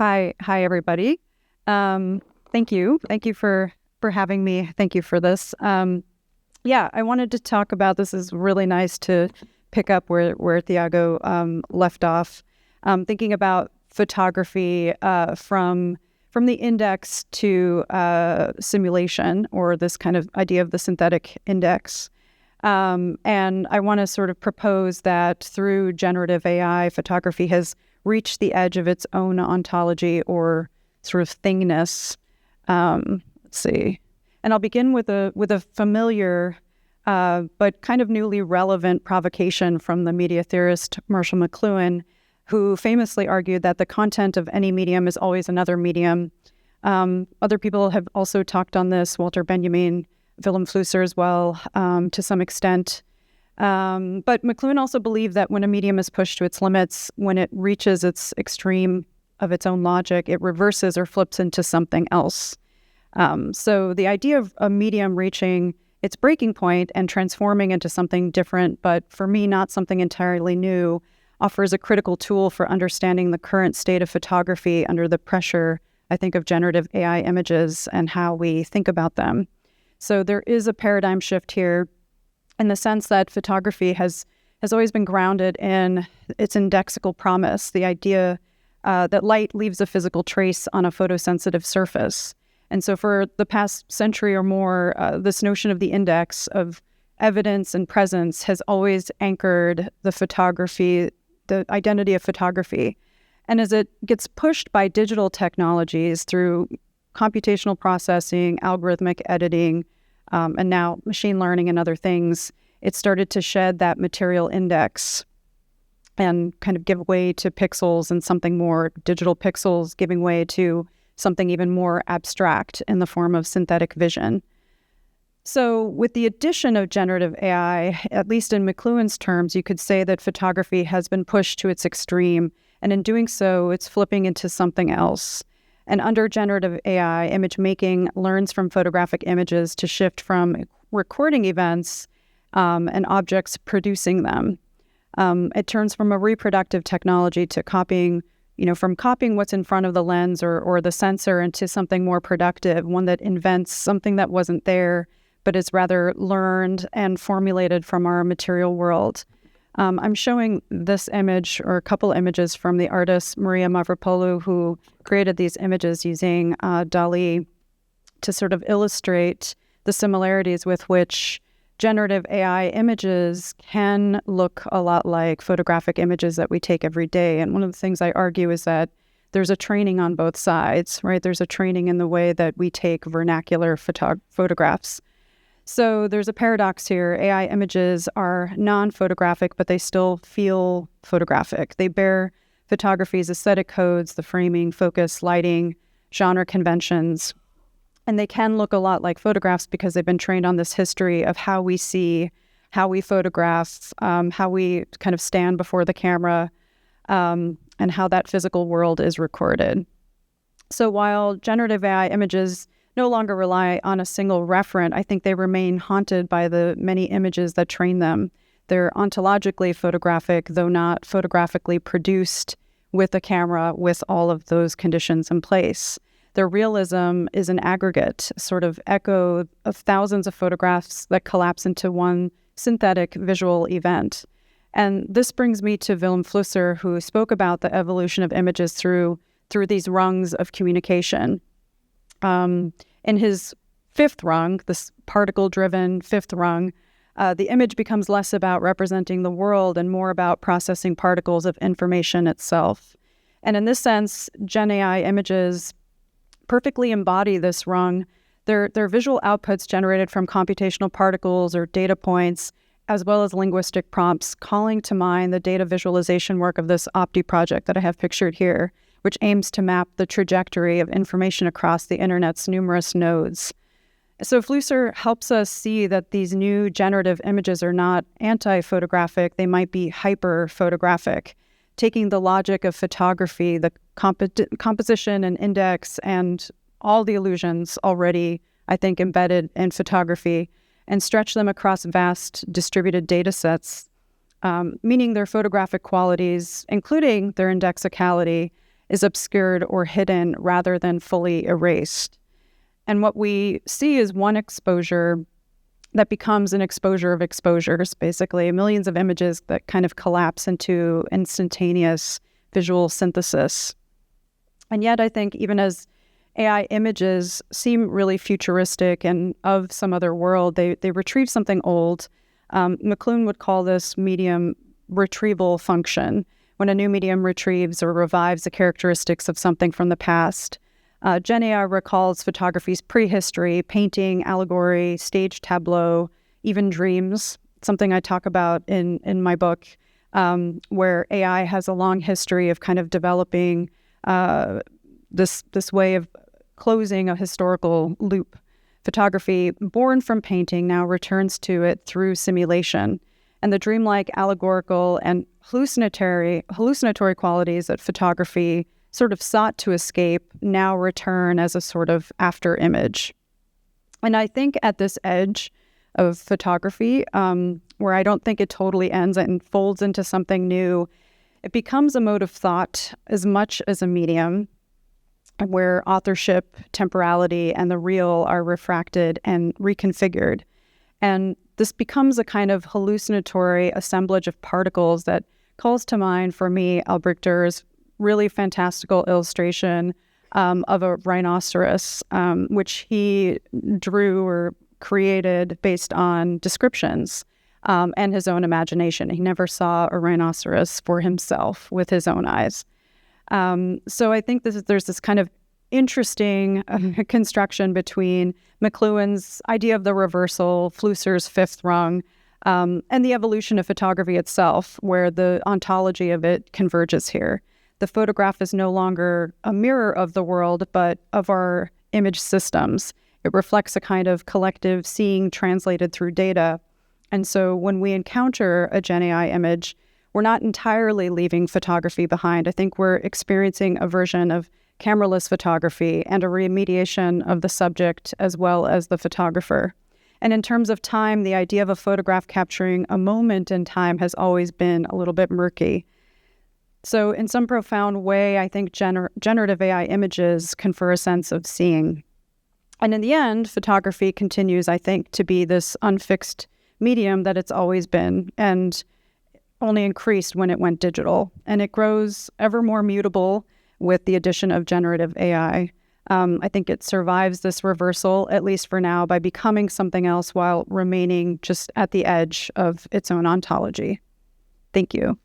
Hi, everybody. Thank you for having me. Thank you for this. I wanted to talk about this. Is really nice to pick up where Thiago left off. Thinking about photography from the index to simulation, or this kind of idea of the synthetic index. And I want to sort of propose that through generative AI, photography has reached the edge of its own ontology, or sort of thingness. Let's see. And I'll begin with a familiar but kind of newly relevant provocation from the media theorist Marshall McLuhan, who famously argued that the content of any medium is always another medium. Other people have also talked on this, Walter Benjamin, Willem Flusser as well, to some extent. But McLuhan also believed that when a medium is pushed to its limits, when it reaches its extreme of its own logic, it reverses or flips into something else. So the idea of a medium reaching its breaking point and transforming into something different, but for me, not something entirely new, offers a critical tool for understanding the current state of photography under the pressure, I think, of generative AI images and how we think about them. So there is a paradigm shift here in the sense that photography has always been grounded in its indexical promise, the idea that light leaves a physical trace on a photosensitive surface. And so for the past century or more, this notion of the index of evidence and presence has always anchored the photography, the identity of photography. And as it gets pushed by digital technologies through computational processing, algorithmic editing, and now machine learning and other things, it started to shed that material index and kind of give way to pixels and something more, digital pixels giving way to something even more abstract in the form of synthetic vision. So with the addition of generative AI, at least in McLuhan's terms, you could say that photography has been pushed to its extreme, and in doing so, it's flipping into something else. And under generative AI, image making learns from photographic images to shift from recording events and objects producing them. It turns from a reproductive technology to copying what's in front of the lens or the sensor into something more productive, one that invents something that wasn't there, but is rather learned and formulated from our material world. I'm showing this image, or a couple images, from the artist Maria Mavropoulou, who created these images using DALL-E to sort of illustrate the similarities with which generative AI images can look a lot like photographic images that we take every day. And one of the things I argue is that there's a training on both sides, right? There's a training in the way that we take vernacular photographs. So there's a paradox here. AI images are non-photographic, but they still feel photographic. They bear photography's aesthetic codes, the framing, focus, lighting, genre conventions. And they can look a lot like photographs because they've been trained on this history of how we see, how we photograph, how we kind of stand before the camera, and how that physical world is recorded. So while generative AI images no longer rely on a single referent, I think they remain haunted by the many images that train them. They're ontologically photographic, though not photographically produced with a camera with all of those conditions in place. Their realism is an aggregate, sort of echo of thousands of photographs that collapse into one synthetic visual event. And this brings me to Willem Flusser, who spoke about the evolution of images through these rungs of communication. In his fifth rung, this particle-driven fifth rung, the image becomes less about representing the world and more about processing particles of information itself. And in this sense, GenAI images perfectly embody this rung. They're visual outputs generated from computational particles or data points, as well as linguistic prompts, calling to mind the data visualization work of this OPTI project that I have pictured here, which aims to map the trajectory of information across the internet's numerous nodes. So Flusser helps us see that these new generative images are not anti-photographic, they might be hyper-photographic, taking the logic of photography, the composition and index, and all the illusions already, I think, embedded in photography, and stretch them across vast distributed data sets, meaning their photographic qualities, including their indexicality, is obscured or hidden rather than fully erased. And what we see is one exposure that becomes an exposure of exposures, basically millions of images that kind of collapse into instantaneous visual synthesis. And yet I think even as AI images seem really futuristic and of some other world, they retrieve something old. McLuhan would call this medium retrieval function, when a new medium retrieves or revives the characteristics of something from the past. GenAI recalls photography's prehistory, painting, allegory, stage tableau, even dreams, something I talk about in my book, where AI has a long history of kind of developing this way of closing a historical loop. Photography, born from painting, now returns to it through simulation. And the dreamlike, allegorical, and hallucinatory qualities that photography sort of sought to escape now return as a sort of after image. And I think at this edge of photography, where I don't think it totally ends and folds into something new, it becomes a mode of thought as much as a medium, where authorship, temporality, and the real are refracted and reconfigured. And this becomes a kind of hallucinatory assemblage of particles that calls to mind, for me, Albrecht Dürer's really fantastical illustration of a rhinoceros, which he drew or created based on descriptions and his own imagination. He never saw a rhinoceros for himself with his own eyes. So I think there's this kind of interesting construction between McLuhan's idea of the reversal, Flusser's fifth rung, and the evolution of photography itself, where the ontology of it converges here. The photograph is no longer a mirror of the world, but of our image systems. It reflects a kind of collective seeing translated through data. And so when we encounter a GenAI image, we're not entirely leaving photography behind. I think we're experiencing a version of cameraless photography and a remediation of the subject as well as the photographer. And in terms of time, the idea of a photograph capturing a moment in time has always been a little bit murky. So in some profound way, I think generative AI images confer a sense of seeing. And in the end, photography continues, I think, to be this unfixed medium that it's always been, and only increased when it went digital. And it grows ever more mutable with the addition of generative AI. I think it survives this reversal, at least for now, by becoming something else while remaining just at the edge of its own ontology. Thank you.